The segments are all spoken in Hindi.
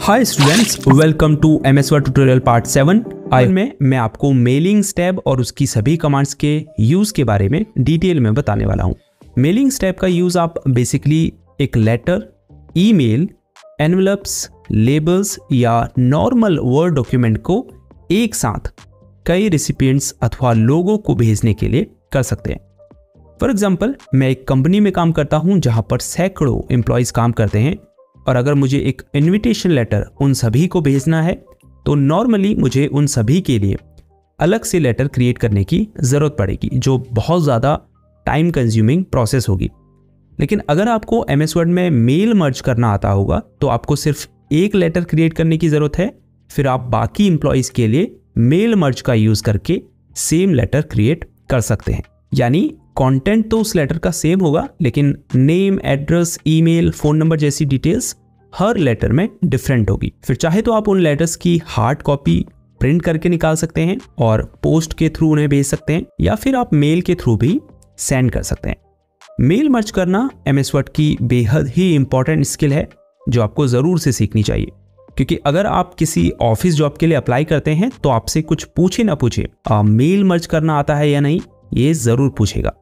Hi students, welcome to MS Word tutorial part 7। आज में मैं आपको मेलिंग्स टैब और उसकी सभी कमांड्स के यूज़ के बारे में डिटेल में बताने वाला हूँ। मेलिंग्स टैब का यूज़ आप बेसिकली एक लेटर, ईमेल, एनवेलप्स, लेबल्स या नॉर्मल वर्ड डॉक्यूमेंट को एक साथ कई रेसिपिएंट्स अथवा लोगों को भेजने के लिए कर सकते हैं। फॉर एग्जाम्पल, मैं एक कंपनी में काम करता हूँ जहाँ पर सैकड़ों एम्प्लॉयज़ काम करते हैं और अगर मुझे एक इनविटेशन लेटर उन सभी को भेजना है तो नॉर्मली मुझे उन सभी के लिए अलग से लेटर क्रिएट करने की ज़रूरत पड़ेगी, जो बहुत ज़्यादा टाइम कंज्यूमिंग प्रोसेस होगी। लेकिन अगर आपको MS Word में मेल मर्ज करना आता होगा तो आपको सिर्फ एक लेटर क्रिएट करने की ज़रूरत है, फिर आप बाकी एम्प्लॉयज़ के लिए मेल मर्ज का यूज़ करके सेम लेटर क्रिएट कर सकते हैं। यानी कंटेंट तो उस लेटर का सेम होगा, लेकिन name, address, email, phone number जैसी डिटेल्स हर लेटर में डिफरेंट होगी। फिर चाहे तो आप उन लेटर्स की हार्ड कॉपी प्रिंट करके निकाल सकते हैं और पोस्ट के थ्रू उन्हें भेज सकते हैं, या फिर आप मेल के थ्रू भी सेंड कर सकते हैं। मेल मर्ज करना MS Word की बेहद ही इंपॉर्टेंट स्किल है जो आपको ज़रूर से सीखनी चाहिए, क्योंकि अगर आप किसी ऑफिस जॉब के लिए अप्लाई करते हैं तो आपसे कुछ पूछे ना पूछे मेल मर्ज करना आता है या नहीं, ये ज़रूर पूछेगा।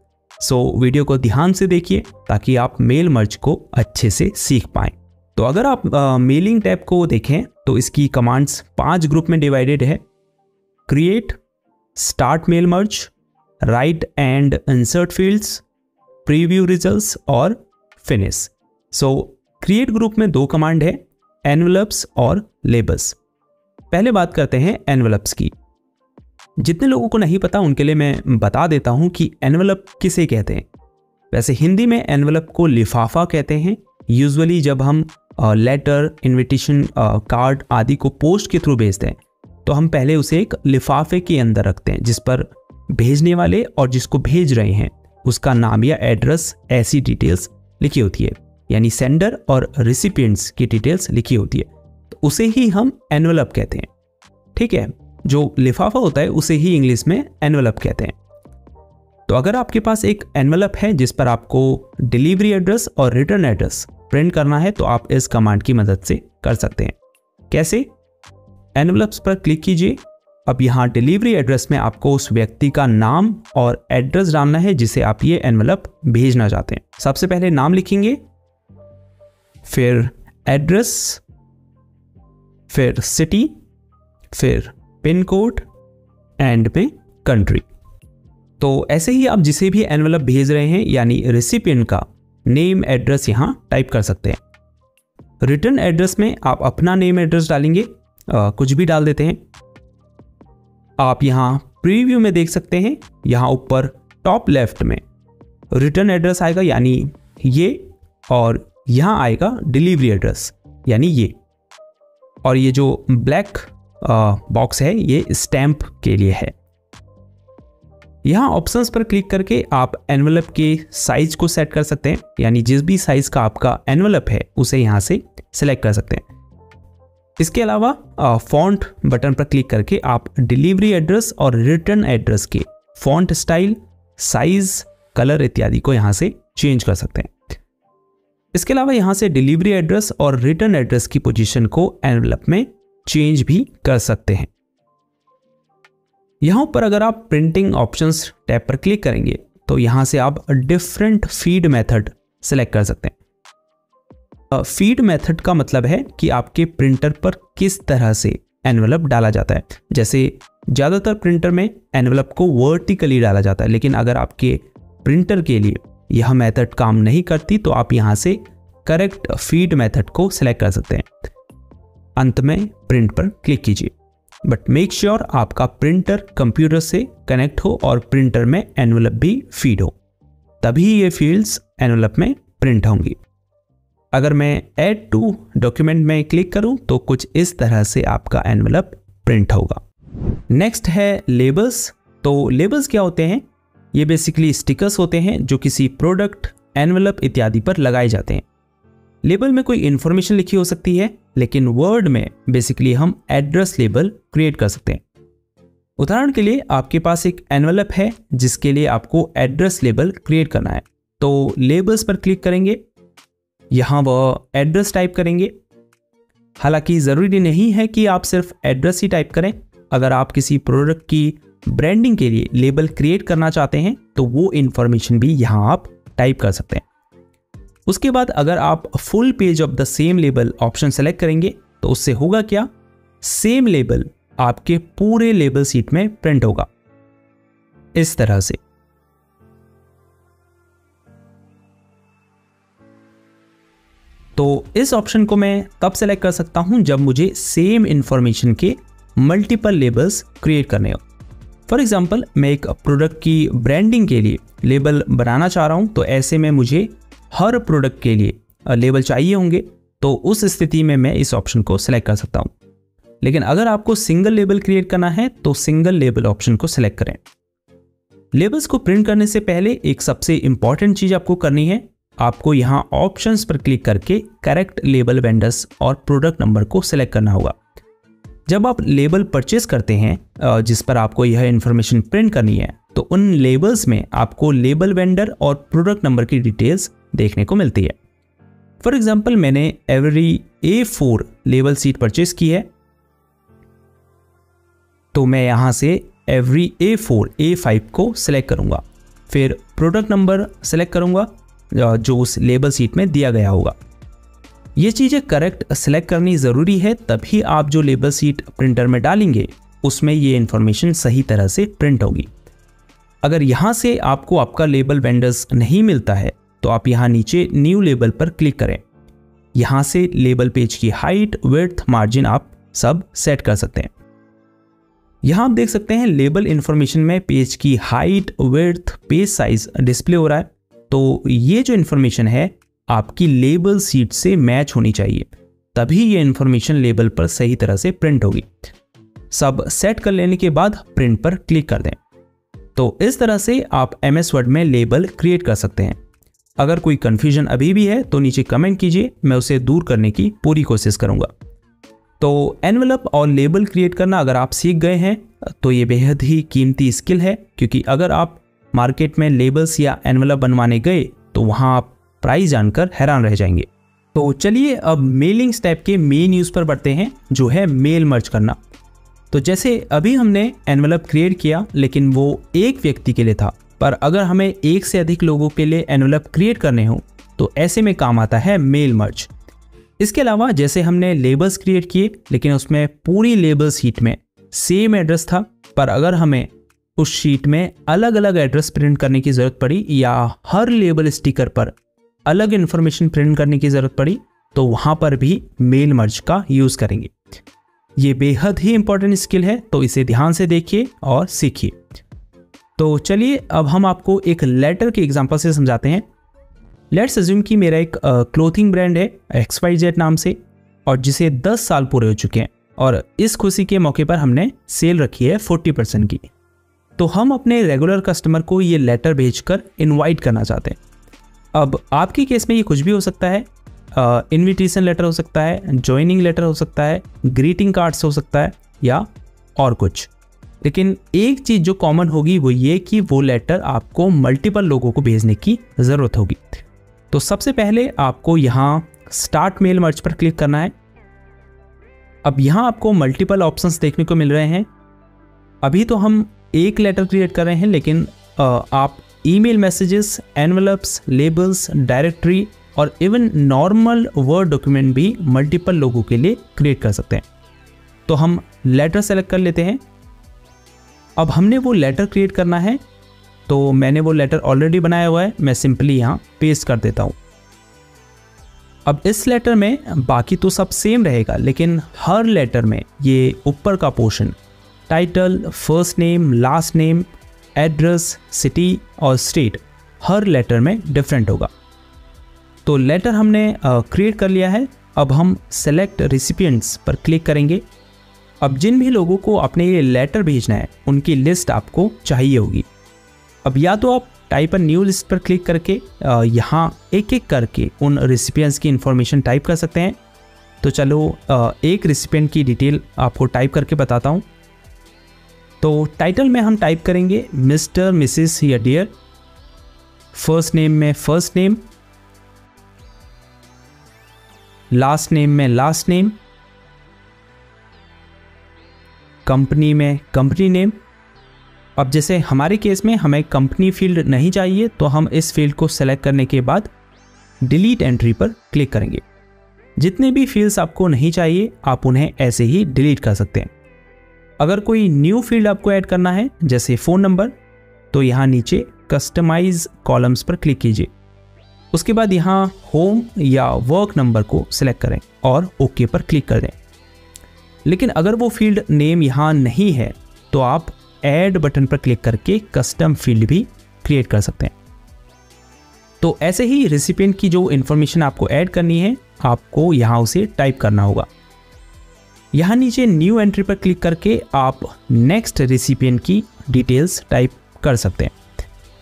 सो वीडियो को ध्यान से देखिए ताकि आप मेल मर्ज को अच्छे से सीख पाएं। तो अगर आप मेलिंग टैब को देखें तो इसकी कमांड्स 5 ग्रुप में डिवाइडेड है: create, start mail merge, write and insert fields, preview results और फिनिश। सो क्रिएट ग्रुप में 2 कमांड है, एनवेलप्स और लेबल्स। पहले बात करते हैं एनवेलप्स की। जितने लोगों को नहीं पता उनके लिए मैं बता देता हूं कि एनवेलप किसे कहते हैं। वैसे हिंदी में एनवेलप को लिफाफा कहते हैं। यूजुअली जब हम लेटर, इनविटेशन कार्ड आदि को पोस्ट के थ्रू भेजते हैं तो हम पहले उसे एक लिफाफे के अंदर रखते हैं जिस पर भेजने वाले और जिसको भेज रहे हैं उसका नाम या एड्रेस, ऐसी डिटेल्स लिखी होती है, यानी सेंडर और रिसिपिएंट्स की डिटेल्स लिखी होती है, तो उसे ही हम एनवेलप कहते हैं। ठीक है, जो लिफाफा होता है उसे ही इंग्लिश में एनवेलप कहते हैं। तो अगर आपके पास एक एनवेलप है जिस पर आपको डिलीवरी एड्रेस और रिटर्न एड्रेस प्रिंट करना है तो आप इस कमांड की मदद से कर सकते हैं। कैसे? एनवेलप्स पर क्लिक कीजिए। अब यहाँ डिलीवरी एड्रेस में आपको उस व्यक्ति का नाम और एड्रेस डालना है जिसे आप ये एनवेलप भेजना चाहते हैं। सबसे पहले नाम लिखेंगे, फिर एड्रेस, फिर सिटी, फिर पिन कोड, एंड में कंट्री। तो ऐसे ही आप जिसे भी एनवेलप भेज रहे हैं यानी रेसिपिएंट का नेम, एड्रेस यहाँ टाइप कर सकते हैं। रिटर्न एड्रेस में आप अपना नेम, एड्रेस डालेंगे, कुछ भी डाल देते हैं। आप यहाँ प्रीव्यू में देख सकते हैं, यहाँ ऊपर टॉप लेफ्ट में रिटर्न एड्रेस आएगा यानी ये, और यहाँ आएगा डिलीवरी एड्रेस यानी ये, और ये जो ब्लैक बॉक्स है ये स्टैंप के लिए है। यहाँ ऑप्शंस पर क्लिक करके आप एनवेलप के साइज को सेट कर सकते हैं, यानी जिस भी साइज का आपका एनवेलप है उसे यहाँ से सिलेक्ट कर सकते हैं। इसके अलावा फॉन्ट बटन पर क्लिक करके आप डिलीवरी एड्रेस और रिटर्न एड्रेस के फॉन्ट स्टाइल, साइज, कलर इत्यादि को यहाँ से चेंज कर सकते हैं। इसके अलावा यहाँ से डिलीवरी एड्रेस और रिटर्न एड्रेस की पोजीशन को एनवेलप में चेंज भी कर सकते हैं। यहाँ पर अगर आप प्रिंटिंग ऑप्शंस टैब पर क्लिक करेंगे तो यहाँ से आप डिफरेंट फीड मेथड सेलेक्ट कर सकते हैं। फीड मेथड का मतलब है कि आपके प्रिंटर पर किस तरह से एनवेलप डाला जाता है। जैसे ज़्यादातर प्रिंटर में एनवेलप को वर्टिकली डाला जाता है, लेकिन अगर आपके प्रिंटर के लिए यह मेथड काम नहीं करती तो आप यहाँ से करेक्ट फीड मेथड को सिलेक्ट कर सकते हैं। अंत में प्रिंट पर क्लिक कीजिए, बट मेक श्योर आपका प्रिंटर कंप्यूटर से कनेक्ट हो और प्रिंटर में एनवेलप भी फीड हो, तभी ये फील्ड्स एनवेलप में प्रिंट होंगी। अगर मैं ऐड टू डॉक्यूमेंट में क्लिक करूं तो कुछ इस तरह से आपका एनवेलप प्रिंट होगा। नेक्स्ट है लेबल्स। तो लेबल्स क्या होते हैं? ये बेसिकली स्टिकर्स होते हैं जो किसी प्रोडक्ट, एनवेलप इत्यादि पर लगाए जाते हैं। लेबल में कोई इन्फॉर्मेशन लिखी हो सकती है, लेकिन वर्ड में बेसिकली हम एड्रेस लेबल क्रिएट कर सकते हैं। उदाहरण के लिए आपके पास एक एनवेलप है जिसके लिए आपको एड्रेस लेबल क्रिएट करना है, तो लेबल्स पर क्लिक करेंगे, यहाँ वह एड्रेस टाइप करेंगे, हालांकि ज़रूरी नहीं है कि आप सिर्फ एड्रेस ही टाइप करें। अगर आप किसी प्रोडक्ट की ब्रांडिंग के लिए लेबल क्रिएट करना चाहते हैं तो वो इन्फॉर्मेशन भी यहाँ आप टाइप कर सकते हैं। उसके बाद अगर आप full page of the same label option select करेंगे तो उससे होगा क्या, सेम लेबल आपके पूरे लेबल शीट में प्रिंट होगा इस तरह से। तो इस ऑप्शन को मैं तब सेलेक्ट कर सकता हूं जब मुझे सेम इंफॉर्मेशन के मल्टीपल लेबल्स क्रिएट करने हो। फॉर एग्जांपल, मैं एक प्रोडक्ट की ब्रांडिंग के लिए लेबल बनाना चाह रहा हूं, तो ऐसे में मुझे हर प्रोडक्ट के लिए लेबल चाहिए होंगे, तो उस स्थिति में मैं इस ऑप्शन को सिलेक्ट कर सकता हूं। लेकिन अगर आपको सिंगल लेबल क्रिएट करना है तो सिंगल लेबल ऑप्शन को सिलेक्ट करें। लेबल्स को प्रिंट करने से पहले एक सबसे इंपॉर्टेंट चीज आपको करनी है, आपको यहां ऑप्शंस पर क्लिक करके करेक्ट लेबल वेंडर्स और प्रोडक्ट नंबर को सिलेक्ट करना होगा। जब आप लेबल परचेस करते हैं जिस पर आपको यह इंफॉर्मेशन प्रिंट करनी है, तो उन लेबल्स में आपको लेबल वेंडर और प्रोडक्ट नंबर की डिटेल्स देखने को मिलती है। फॉर एग्जांपल, मैंने every A4 label sheet purchase की है, तो मैं यहां से एवरी A4 A5 को सिलेक्ट करूंगा, फिर प्रोडक्ट नंबर सिलेक्ट करूंगा जो उस लेबल शीट में दिया गया होगा। ये चीज़ें करेक्ट सिलेक्ट करनी ज़रूरी है, तभी आप जो लेबल शीट प्रिंटर में डालेंगे उसमें ये इन्फॉर्मेशन सही तरह से प्रिंट होगी। अगर यहाँ से आपको आपका लेबल वेंडर्स नहीं मिलता है तो आप यहाँ नीचे न्यू लेबल पर क्लिक करें। यहाँ से लेबल पेज की हाइट, विड्थ, मार्जिन आप सब सेट कर सकते हैं। यहाँ आप देख सकते हैं लेबल इन्फॉर्मेशन में पेज की height, width, page size display हो रहा है। तो ये जो इन्फॉर्मेशन है आपकी लेबल शीट से मैच होनी चाहिए, तभी ये इन्फॉर्मेशन लेबल पर सही तरह से प्रिंट होगी। सब सेट कर लेने के बाद प्रिंट पर क्लिक कर दें। तो इस तरह से आप MS वर्ड में लेबल क्रिएट कर सकते हैं। अगर कोई कंफ्यूजन अभी भी है तो नीचे कमेंट कीजिए, मैं उसे दूर करने की पूरी कोशिश करूंगा। तो एनवेलप और लेबल क्रिएट करना अगर आप सीख गए हैं तो ये बेहद ही कीमती स्किल है, क्योंकि अगर आप मार्केट में लेबल्स या एनवेलप बनवाने गए तो वहां आप प्राइस जानकर हैरान रह जाएंगे। तो चलिए अब मेलिंग स्टेप के मेन यूज पर बढ़ते हैं, जो है मेल मर्ज करना। तो जैसे अभी हमने एनवेलप क्रिएट किया, लेकिन वो एक व्यक्ति के लिए था, पर अगर हमें एक से अधिक लोगों के लिए एनवेलप क्रिएट करने हो तो ऐसे में काम आता है मेल मर्ज। इसके अलावा जैसे हमने लेबल्स क्रिएट किए, लेकिन उसमें पूरी लेबल शीट में सेम एड्रेस था, पर अगर हमें उस शीट में अलग अलग एड्रेस प्रिंट करने की ज़रूरत पड़ी या हर लेबल स्टिकर पर अलग इन्फॉर्मेशन प्रिंट करने की ज़रूरत पड़ी, तो वहाँ पर भी मेल मर्ज का यूज़ करेंगे। ये बेहद ही इंपॉर्टेंट स्किल है, तो इसे ध्यान से देखिए और सीखिए। तो चलिए अब हम आपको एक लेटर के एग्जांपल से समझाते हैं। लेट्स अज्यूम कि मेरा एक क्लोथिंग ब्रांड है XYZ नाम से, और जिसे 10 साल पूरे हो चुके हैं, और इस खुशी के मौके पर हमने सेल रखी है 40% की। तो हम अपने रेगुलर कस्टमर को ये लेटर भेजकर इनवाइट करना चाहते हैं। अब आपके केस में ये कुछ भी हो सकता है, इनविटेशन लेटर हो सकता है, ज्वाइनिंग लेटर हो सकता है, ग्रीटिंग कार्ड्स हो सकता है, या और कुछ। लेकिन एक चीज़ जो कॉमन होगी वो ये कि वो लेटर आपको मल्टीपल लोगों को भेजने की ज़रूरत होगी। तो सबसे पहले आपको यहाँ स्टार्ट मेल मर्ज पर क्लिक करना है। अब यहाँ आपको मल्टीपल ऑप्शंस देखने को मिल रहे हैं। अभी तो हम एक लेटर क्रिएट कर रहे हैं, लेकिन आप email messages, envelopes, labels, directory और इवन नॉर्मल वर्ड डॉक्यूमेंट भी मल्टीपल लोगों के लिए क्रिएट कर सकते हैं। तो हम लेटर सेलेक्ट कर लेते हैं। अब हमने वो लेटर क्रिएट करना है, तो मैंने वो लेटर ऑलरेडी बनाया हुआ है, मैं सिंपली यहाँ पेस्ट कर देता हूँ। अब इस लेटर में बाकी तो सब सेम रहेगा, लेकिन हर लेटर में ये ऊपर का portion title, first name, last name, address, city और स्टेट हर लेटर में डिफरेंट होगा। तो लेटर हमने क्रिएट कर लिया है। अब हम सेलेक्ट रेसिपिएंट्स पर क्लिक करेंगे। अब जिन भी लोगों को अपने ये लेटर भेजना है उनकी लिस्ट आपको चाहिए होगी। अब या तो आप टाइप अ न्यू लिस्ट पर क्लिक करके यहाँ एक एक करके उन रेसिपिएंट्स की इंफॉर्मेशन टाइप कर सकते हैं। तो चलो एक रेसिपिएंट की डिटेल आपको टाइप करके बताता हूँ। तो टाइटल में हम टाइप करेंगे मिस्टर, मिसिस या डियर। फर्स्ट नेम में फर्स्ट नेम, लास्ट नेम में लास्ट नेम, कंपनी में कंपनी नेम। अब जैसे हमारे केस में हमें कंपनी फील्ड नहीं चाहिए, तो हम इस फील्ड को सेलेक्ट करने के बाद डिलीट एंट्री पर क्लिक करेंगे। जितने भी फील्ड्स आपको नहीं चाहिए आप उन्हें ऐसे ही डिलीट कर सकते हैं। अगर कोई न्यू फील्ड आपको ऐड करना है जैसे फ़ोन नंबर, तो यहाँ नीचे कस्टमाइज कॉलम्स पर क्लिक कीजिए। उसके बाद यहाँ होम या वर्क नंबर को सिलेक्ट करें और ओके पर क्लिक कर दें। लेकिन अगर वो फील्ड नेम यहाँ नहीं है तो आप ऐड बटन पर क्लिक करके कस्टम फील्ड भी क्रिएट कर सकते हैं। तो ऐसे ही रेसिपिएंट की जो इन्फॉर्मेशन आपको ऐड करनी है आपको यहाँ उसे टाइप करना होगा। यहाँ नीचे न्यू एंट्री पर क्लिक करके आप नेक्स्ट रेसिपिएंट की डिटेल्स टाइप कर सकते हैं।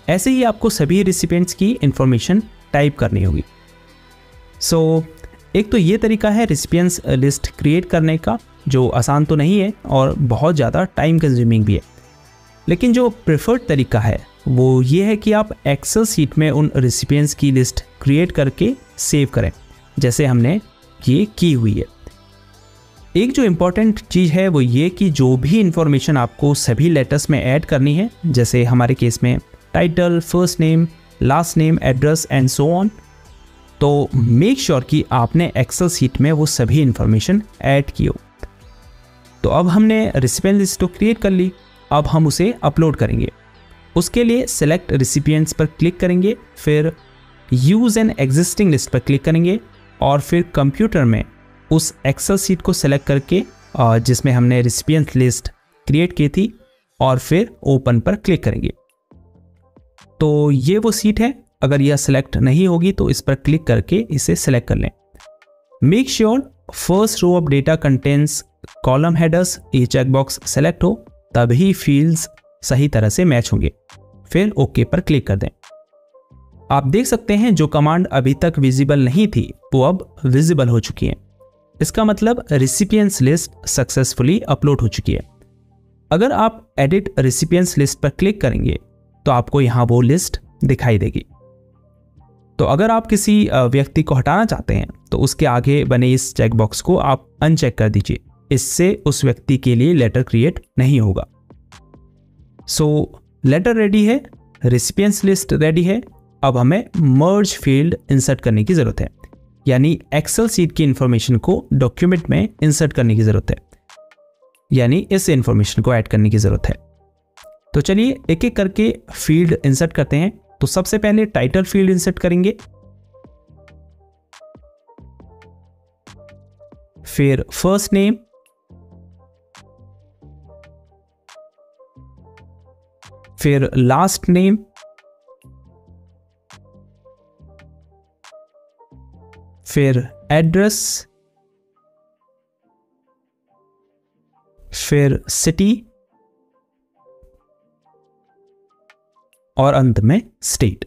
ऐसे ही आपको सभी रेसिपिएंट्स की इन्फॉर्मेशन टाइप करनी होगी। सो एक तो ये तरीका है रेसिपिएंट्स लिस्ट क्रिएट करने का, जो आसान तो नहीं है और बहुत ज़्यादा टाइम कंज्यूमिंग भी है। लेकिन जो प्रेफर्ड तरीका है वो ये है कि आप एक्सेल सीट में उन रेसिपिएंट्स की लिस्ट क्रिएट करके सेव करें, जैसे हमने ये की हुई है। एक जो इम्पॉर्टेंट चीज़ है वो ये कि जो भी इंफॉर्मेशन आपको सभी लेटर्स में ऐड करनी है, जैसे हमारे केस में title, first name, last name, address and so on, तो मेक श्योर कि आपने एक्सेल सीट में वो सभी इंफॉर्मेशन ऐड की हो। तो अब हमने रेसिपिएंट लिस्ट तो क्रिएट कर ली, अब हम उसे अपलोड करेंगे। उसके लिए सेलेक्ट रेसिपिएंट्स पर क्लिक करेंगे, फिर यूज़ एन एग्जिस्टिंग लिस्ट पर क्लिक करेंगे और फिर कंप्यूटर में उस एक्सेल सीट को सेलेक्ट करके जिसमें हमने रेसिपिएंट लिस्ट क्रिएट की थी और फिर ओपन पर क्लिक करेंगे। तो ये वो सीट है, अगर यह सेलेक्ट नहीं होगी तो इस पर क्लिक करके इसे सेलेक्ट कर लें। Make sure first row of data contents column headers, ये चेकबॉक्स सेलेक्ट हो, तभी फील्ड्स सही तरह से मैच होंगे। फिर ओके पर क्लिक कर दें। आप देख सकते हैं जो कमांड अभी तक विजिबल नहीं थी वो अब विजिबल हो चुकी है। इसका मतलब रेसिपिएंट्स लिस्ट सक्सेसफुली अपलोड हो चुकी है। अगर आप एडिट रेसिपिएंट्स लिस्ट पर क्लिक करेंगे तो आपको यहाँ वो लिस्ट दिखाई देगी। तो अगर आप किसी व्यक्ति को हटाना चाहते हैं तो उसके आगे बने इस चेकबॉक्स को आप अनचेक कर दीजिए, इससे उस व्यक्ति के लिए लेटर क्रिएट नहीं होगा। सो लेटर रेडी है, रेसिपिएंट्स लिस्ट रेडी है। अब हमें मर्ज फील्ड इंसर्ट करने की ज़रूरत है, यानी एक्सेल सीट की इंफॉर्मेशन को डॉक्यूमेंट में इंसर्ट करने की ज़रूरत है, यानी इस इंफॉर्मेशन को ऐड करने की ज़रूरत है। तो चलिए एक एक करके फील्ड इंसर्ट करते हैं। तो सबसे पहले टाइटल फील्ड इंसर्ट करेंगे, फिर फर्स्ट नेम, फिर लास्ट नेम, फिर एड्रेस, फिर सिटी और अंत में स्टेट।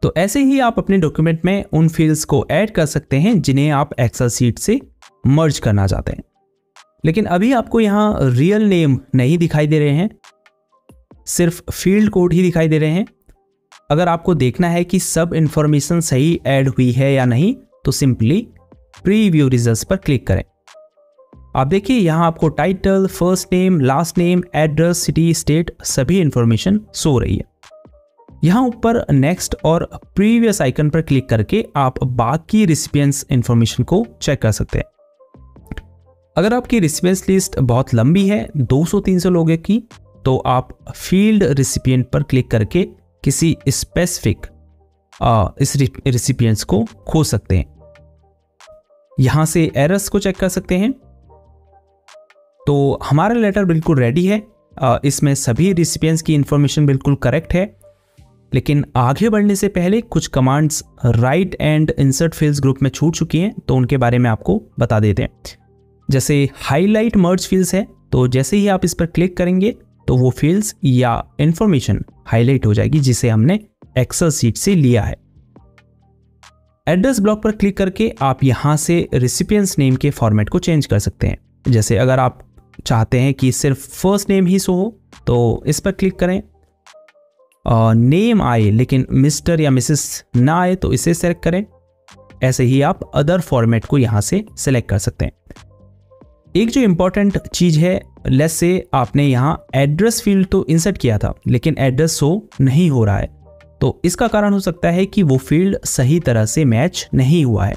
तो ऐसे ही आप अपने डॉक्यूमेंट में उन फील्ड्स को ऐड कर सकते हैं जिन्हें आप एक्सेल सीट से मर्ज करना चाहते हैं। लेकिन अभी आपको यहाँ रियल नेम नहीं दिखाई दे रहे हैं, सिर्फ फील्ड कोड ही दिखाई दे रहे हैं। अगर आपको देखना है कि सब इंफॉर्मेशन सही ऐड हुई है या नहीं तो सिंपली प्रीव्यू रिजल्ट्स पर क्लिक करें। आप देखिए यहाँ आपको title, first name, last name, address, city, state सभी इंफॉर्मेशन शो रही है। यहाँ ऊपर नेक्स्ट और प्रीवियस आइकन पर क्लिक करके आप बाकी रेसिपिएंट्स इंफॉर्मेशन को चेक कर सकते हैं। अगर आपकी रेसिपिएंट्स लिस्ट बहुत लंबी है, 200-300 लोगों की, तो आप फील्ड रेसिपिएंट पर क्लिक करके किसी स्पेसिफिक इस रेसिपिएंट्स को खोज सकते हैं। यहाँ से एरर्स को चेक कर सकते हैं। तो हमारा लेटर बिल्कुल रेडी है, इसमें सभी रेसिपिएंट्स की इंफॉर्मेशन बिल्कुल करेक्ट है। लेकिन आगे बढ़ने से पहले कुछ commands right and insert fields group में छूट चुकी हैं, तो उनके बारे में आपको बता देते हैं। जैसे हाईलाइट मर्ज फील्ड्स है, तो जैसे ही आप इस पर क्लिक करेंगे तो वो फील्ड्स या इंफॉर्मेशन हाईलाइट हो जाएगी जिसे हमने एक्सेल सीट से लिया है। एड्रेस ब्लॉक पर क्लिक करके आप यहाँ से रेसिपिएंट्स नेम के फॉर्मेट को चेंज कर सकते हैं। जैसे अगर आप चाहते हैं कि सिर्फ फर्स्ट नेम ही शो हो तो इस पर क्लिक करें, नेम आए लेकिन मिस्टर या मिसेस ना आए तो इसे सेलेक्ट करें। ऐसे ही आप अदर फॉर्मेट को यहाँ से सेलेक्ट कर सकते हैं। एक जो इम्पोर्टेंट चीज़ है, लेट्स से आपने यहाँ एड्रेस फील्ड तो इंसर्ट किया था लेकिन एड्रेस शो नहीं हो रहा है, तो इसका कारण हो सकता है कि वो फील्ड सही तरह से मैच नहीं हुआ है।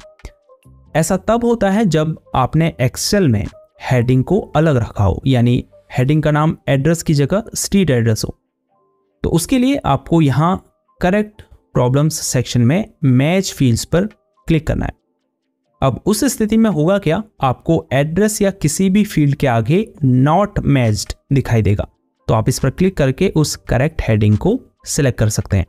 ऐसा तब होता है जब आपने एक्सेल में हेडिंग को अलग रखा हो, यानी हेडिंग का नाम एड्रेस की जगह स्ट्रीट एड्रेस हो। तो उसके लिए आपको यहाँ करेक्ट प्रॉब्लम्स सेक्शन में मैच फील्ड्स पर क्लिक करना है। अब उस स्थिति में होगा क्या, आपको एड्रेस या किसी भी फील्ड के आगे नॉट मैच्ड दिखाई देगा, तो आप इस पर क्लिक करके उस करेक्ट हेडिंग को सिलेक्ट कर सकते हैं।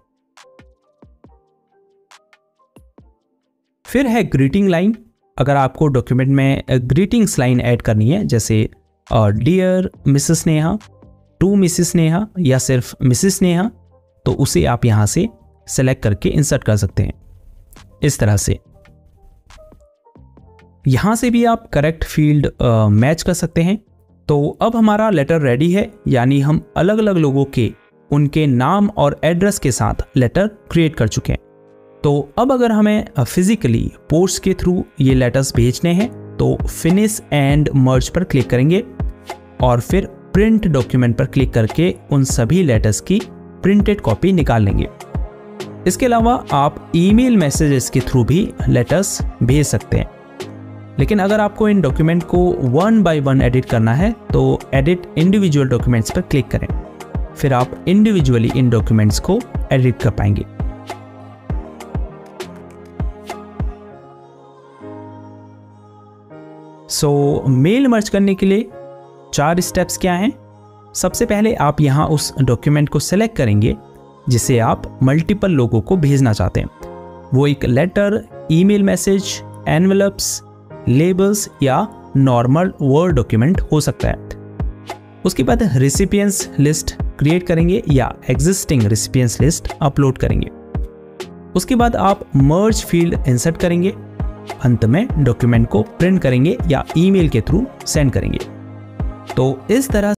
फिर है ग्रीटिंग लाइन। अगर आपको डॉक्यूमेंट में ग्रीटिंग्स लाइन ऐड करनी है, जैसे dear Mrs Neha, to Mrs Neha या सिर्फ मिसेस नेहा, तो उसे आप यहां से सेलेक्ट करके इंसर्ट कर सकते हैं इस तरह से। यहां से भी आप करेक्ट फील्ड मैच कर सकते हैं। तो अब हमारा लेटर रेडी है, यानी हम अलग अलग लोगों के उनके नाम और एड्रेस के साथ लेटर क्रिएट कर चुके हैं। तो अब अगर हमें फिजिकली पोस्ट के थ्रू ये लेटर्स भेजने हैं तो फिनिश एंड मर्ज पर क्लिक करेंगे और फिर प्रिंट डॉक्यूमेंट पर क्लिक करके उन सभी लेटर्स की प्रिंटेड कॉपी निकाल लेंगे। इसके अलावा आप ईमेल मैसेजेस के थ्रू भी लेटर्स भेज सकते हैं। लेकिन अगर आपको इन डॉक्यूमेंट को 1 by 1 एडिट करना है तो एडिट इंडिविजुअल डॉक्यूमेंट्स पर क्लिक करें, फिर आप इंडिविजुअली इन डॉक्यूमेंट्स को एडिट कर पाएंगे। मेल मर्ज करने के लिए 4 स्टेप्स क्या हैं। सबसे पहले आप यहां उस डॉक्यूमेंट को सेलेक्ट करेंगे जिसे आप मल्टीपल लोगों को भेजना चाहते हैं। वो एक letter, email message, envelopes, labels या नॉर्मल वर्ड डॉक्यूमेंट हो सकता है। उसके बाद रेसिपिएंट्स लिस्ट क्रिएट करेंगे या एग्जिस्टिंग रेसिपिएंट्स लिस्ट अपलोड करेंगे। उसके बाद आप मर्ज फील्ड इंसर्ट करेंगे। अंत में डॉक्यूमेंट को प्रिंट करेंगे या ईमेल के थ्रू सेंड करेंगे। तो इस तरह